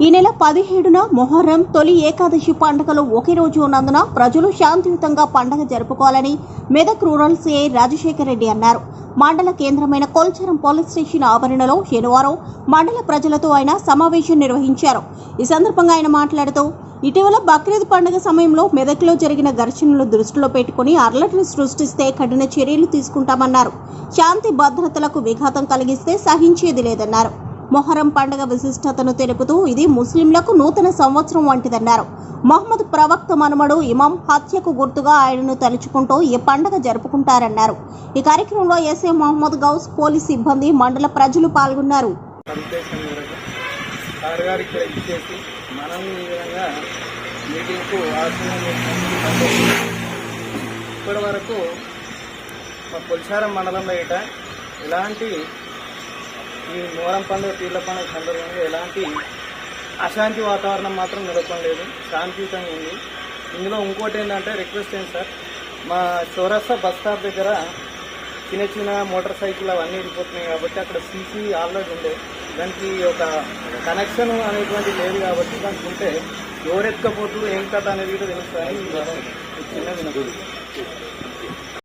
ఈ నెల 17న మొహర్రం తొలి ఏకాదశి పండుగలు ఒకే రోజు ఉన్నందున ప్రజలు శాంతియుతంగా పండుగ జరుపుకోవాలని మెదక్ రూరల్ సిఐ రాజశేఖర్ రెడ్డి అన్నారు. మండల కేంద్రమైన కొల్చారం పోలీస్ స్టేషన్ ఆవరణలో శనివారం మండల ప్రజలతో ఆయన సమావేశం నిర్వహించారు. ఈ సందర్భంగా ఆయన మాట్లాడుతూ ఇటీవల బక్రీద్ పండుగ సమయంలో మెదక్లో జరిగిన ఘర్షణలు దృష్టిలో పెట్టుకుని అర్లటలు సృష్టిస్తే కఠిన చర్యలు తీసుకుంటామన్నారు. శాంతి భద్రతలకు విఘాతం కలిగిస్తే సహించేది లేదన్నారు. మొహరం పండుగ విశిష్టతను తెలుపుతూ ఇది ముస్లింలకు నూతన సంవత్సరం వంటిదన్నారు. మహమ్మద్ ప్రవక్త మనుమడు ఇమాం హత్యకు గుర్తుగా ఆయనను తలుచుకుంటూ ఈ పండుగ జరుపుకుంటారన్నారు. ఈ కార్యక్రమంలో ఎస్ఐ మహమ్మద్ గౌస్, పోలీస్ సిబ్బంది, మండల ప్రజలు పాల్గొన్నారు. ఇప్పటి వరకు మా కొల్చారం మండలంలో ఎలాంటి ఈ మొహరం పండుగ, పీర్ల పండుగ సందర్భంగా ఎలాంటి అశాంతి వాతావరణం మాత్రం నెలకొనలేదు. శాంతియుతంగా ఉంది. ఇందులో ఇంకోటి ఏంటంటే రిక్వెస్ట్ ఏంటి సార్, మా చౌరస్తా బస్ స్టాప్ దగ్గర చిన్న చిన్న మోటార్ సైకిల్ అవన్నీ వెళ్ళిపోతున్నాయి కాబట్టి అక్కడ సీసీ ఆల్రెడీ ఉండే దానికి ఒక కనెక్షన్ అనేటువంటి లేదు కాబట్టి దానికి ఉంటే ఎవరెక్కకపోతున్నారు ఏం కథ అనేది కూడా తెలుస్తుంది. చిన్న వినపడుతుంది.